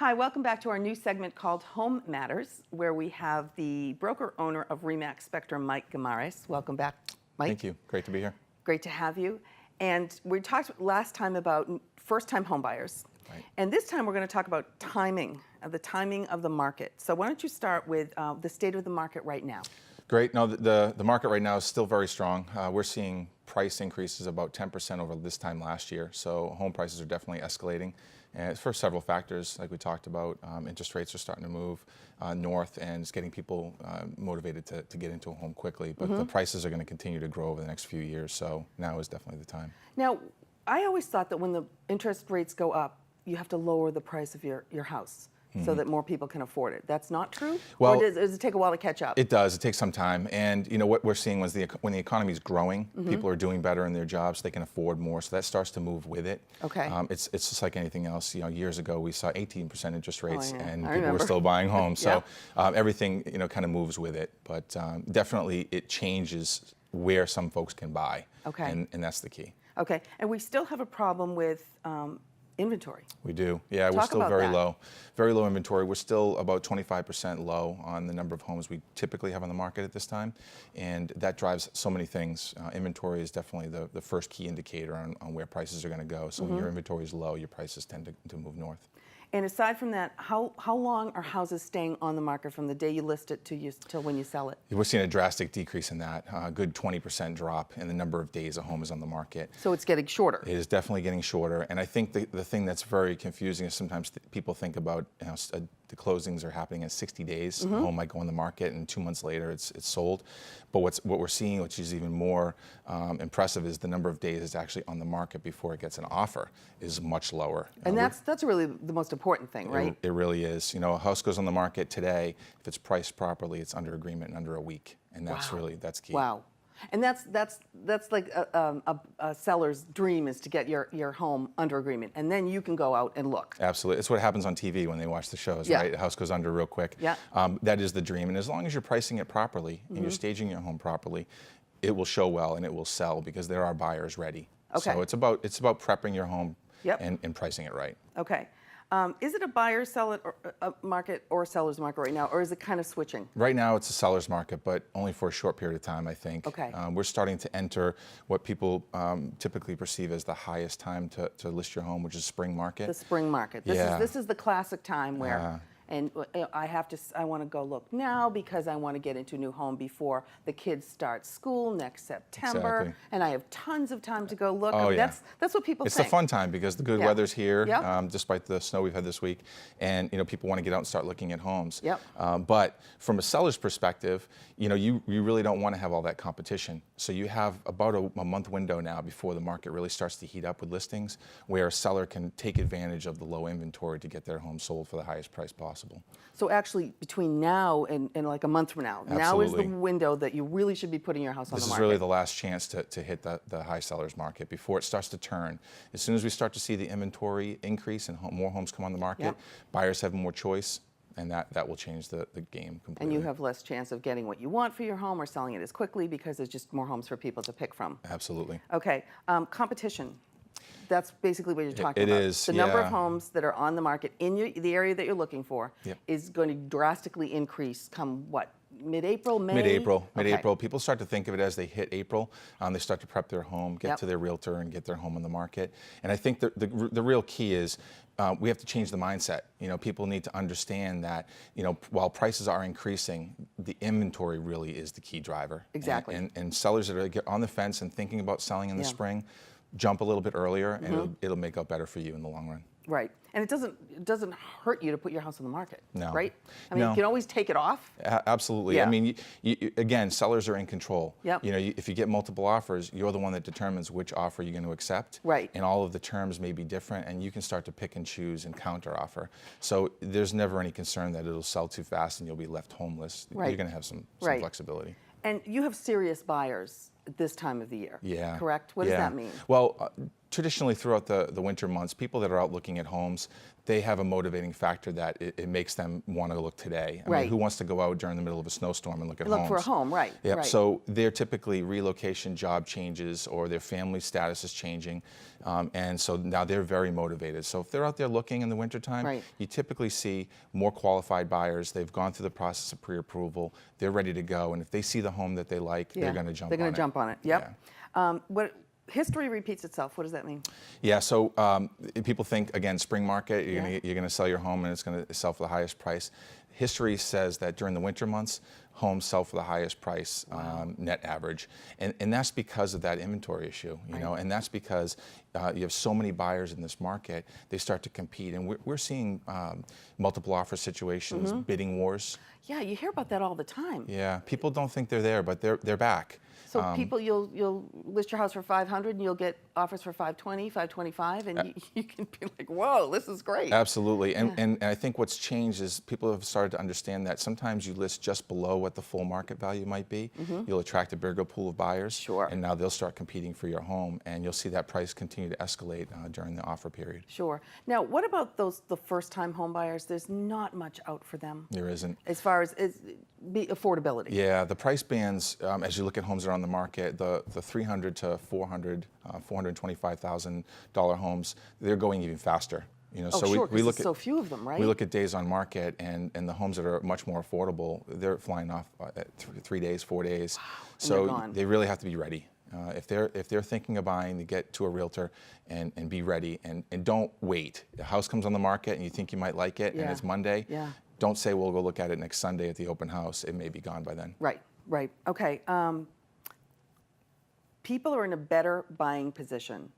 Hi, welcome back to our new segment called Home Matters, where we have the broker-owner of RE/MAX Spectrum, Mike Guimares. Welcome back, Mike. Thank you. Great to be here. Great to have you. And we talked last time about first-time home buyers. Right. And this time we're going to talk about the timing of the market. So why don't you start with the state of the market right now? Great. No, the market right now is still very strong. We're seeing price increases about 10% over this time last year. So home prices are definitely escalating. And it's for several factors, like we talked about. Interest rates are starting to move north, and it's getting people motivated to get into a home quickly. But the prices are going to continue to grow over the next few years, so now is definitely the time. Now, I always thought that when the interest rates go up, you have to lower the price of your house so that more people can afford it. That's not true? Well, or does it take a while to catch up? It does. It takes some time. And you know what we're seeing was when the economy is growing, people are doing better in their jobs, they can afford more, so that starts to move with it. Okay. It's just like anything else. You know, years ago we saw 18% interest rates, and I people remember. were still buying homes. So Yeah. everything, you know, kind of moves with it. But definitely it changes where some folks can buy. Okay. And that's the key. Okay, and we still have a problem with inventory. We do. Yeah, we're Talk still about very that. low. Very low inventory. We're still about 25% low on the number of homes we typically have on the market at this time. And that drives so many things. Inventory is definitely the first key indicator on where prices are going to go. So when your inventory is low, your prices tend to move north. And aside from that, how long are houses staying on the market from the day you list it till when you sell it? We're seeing a drastic decrease in that, a good 20% drop in the number of days a home is on the market. So it's getting shorter. It is definitely getting shorter, and I think the thing that's very confusing is sometimes people think about, you know, the closings are happening in 60 days. A home might go on the market, and 2 months later it's sold. But what we're seeing, which is even more impressive, is the number of days it's actually on the market before it gets an offer is much lower. And that's really the most important thing, right? It really is. You know, a house goes on the market today, if it's priced properly, it's under agreement in under a week, and that's key. Wow. And that's like a seller's dream, is to get your home under agreement, and then you can go out and look. Absolutely. It's what happens on TV when they watch the shows, Yeah. right? The house goes under real quick. Yeah. That is the dream. And as long as you're pricing it properly and you're staging your home properly, it will show well and it will sell because there are buyers ready. Okay. So it's about prepping your home Yep. and pricing it right. Okay. Is it a buyer's market or a seller's market right now, or is it kind of switching? Right now it's a seller's market, but only for a short period of time, I think. Okay. We're starting to enter what people typically perceive as the highest time to list your home, which is spring market. The spring market. This is the classic time where, and I want to go look now because I want to get into a new home before the kids start school next September, Exactly. and I have tons of time to go look. Oh, yeah. That's what people It's think. the fun time because the good Yeah. weather's here, Yep. despite the snow we've had this week, and you know people want to get out and start looking at homes. Yep. But from a seller's perspective, you know you really don't want to have all that competition. So you have about a month window now before the market really starts to heat up with listings, where a seller can take advantage of the low inventory to get their home sold for the highest price possible. So actually, between now and like a month from now, now is the window that you really should be putting your house on the This market. is really the last chance to hit the high seller's market before it starts to turn. As soon as we start to see the inventory increase and more homes come on the market, Yep. buyers have more choice, and that will change the game completely. And you have less chance of getting what you want for your home or selling it as quickly because there's just more homes for people to pick from. Absolutely. Okay, competition. That's basically what you're talking It about. is, The number of yeah. homes that are on the market in the area that you're looking for Yep. is going to drastically increase come what? Mid-April, May? Mid-April. Okay. People start to think of it as they hit April. They start to prep their home, get Yep. to their realtor, and get their home on the market. And I think the real key is we have to change the mindset. You know, people need to understand that, you know, while prices are increasing, the inventory really is the key driver. Exactly. And sellers that are on the fence and thinking about selling in the Yeah. spring, jump a little bit earlier, and it'll make out better for you in the long run. Right. And it doesn't hurt you to put your house on the market, No. right? I mean, No. you can always take it off. Absolutely. Yeah. I mean, again, sellers are in control. Yep. You know, if you get multiple offers, you're the one that determines which offer you're going to accept. Right. And all of the terms may be different, and you can start to pick and choose and counter offer. So there's never any concern that it'll sell too fast and you'll be left homeless. Right. You're going to have some Right. flexibility. And you have serious buyers at this time of the year. Yeah. Correct? What does that mean? Well, traditionally throughout the winter months, people that are out looking at homes, they have a motivating factor that it makes them want to look today. I mean, who wants to go out during the middle of a snowstorm and look at homes? Look for a home, right. Yep. Right. So they're typically relocation, job changes, or their family status is changing. And so now they're very motivated. So if they're out there looking in the wintertime, you typically see more qualified buyers. They've gone through the process of pre-approval. They're ready to go. And if they see the home that they like, they're going to jump on it. They're going to jump on it. Yep. Yeah. History repeats itself. What does that mean? Yeah, so people think, again, spring market, you're going to sell your home and it's going to sell for the highest price. History says that during the winter months, homes sell for the highest price net average. And that's because of that inventory issue, you know, and that's because you have so many buyers in this market, they start to compete. And we're seeing multiple offer situations, bidding wars. Yeah, you hear about that all the time. Yeah, people don't think they're there, but they're back. So people, you'll list your house for $500 and you'll get offers for $520, $525, and you can be like, whoa, this is great. Absolutely, and I think what's changed is people have started to understand that sometimes you list just below what the full market value might be. You'll attract a bigger pool of buyers, Sure. and now they'll start competing for your home, and you'll see that price continue to escalate during the offer period. Sure. Now, what about the first-time home buyers? There's not much out for them. There isn't. As far as affordability. Yeah, the price bands, as you look at homes that are on the market, the $300,000 to $425,000 homes, they're going even faster. You know, so we look there's at so few of them, right? We look at days on market, and the homes that are much more affordable, they're flying off at 3 days, 4 days. Wow. So they really have to be ready. If they're thinking of buying, to get to a realtor and be ready, and don't wait. The house comes on the market and you think you might like it, and it's Monday. Yeah. Don't say, we'll go look at it next Sunday at the open house. It may be gone by then. Right, right. Okay. People are in a better buying position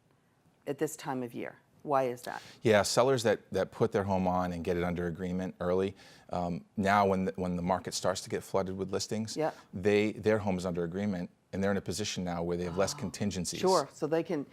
at this time of year. Why is that? Yeah, sellers that put their home on and get it under agreement early, now when the market starts to get flooded with listings, their home is under agreement, and they're in a position now where they have less contingencies. Sure, so they can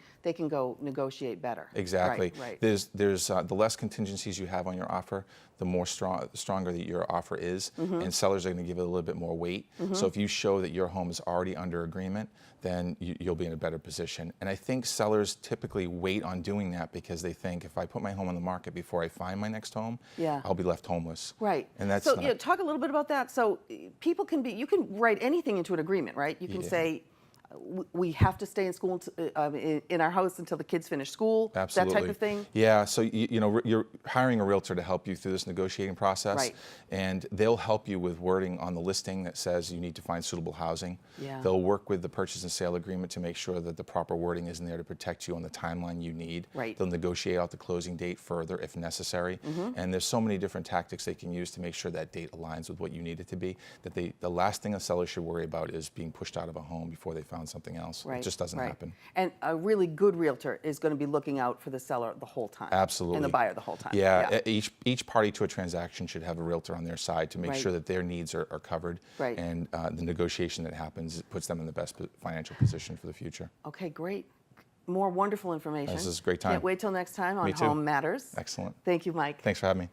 go negotiate better. Exactly. Right. There's the less contingencies you have on your offer, the more stronger that your offer is, and sellers are going to give it a little bit more weight. So if you show that your home is already under agreement, then you'll be in a better position. And I think sellers typically wait on doing that because they think, if I put my home on the market before I find my next home, I'll be left homeless. Right. And that's so talk a little bit about that. So people you can write anything into an agreement, right? You can say, we have to stay in school in our house until the kids finish school. Absolutely. That type of thing. Yeah. So you're hiring a realtor to help you through this negotiating process, and they'll help you with wording on the listing that says you need to find suitable housing. Yeah. They'll work with the purchase and sale agreement to make sure that the proper wording is in there to protect you on the timeline you need. Right. They'll negotiate out the closing date further if necessary. And there's so many different tactics they can use to make sure that date aligns with what you need it to be. That the last thing a seller should worry about is being pushed out of a home before they found something else. Right. It just doesn't happen. And a really good realtor is going to be looking out for the seller the whole time. Absolutely. And the buyer the whole time. Yeah. Each party to a transaction should have a realtor on their side to make sure that their needs are covered. Right. And the negotiation that happens puts them in the best financial position for the future. Okay, great. More wonderful information. This is a great time. Can't wait till next time on Me too. Home Matters. Excellent. Thank you, Mike. Thanks for having me.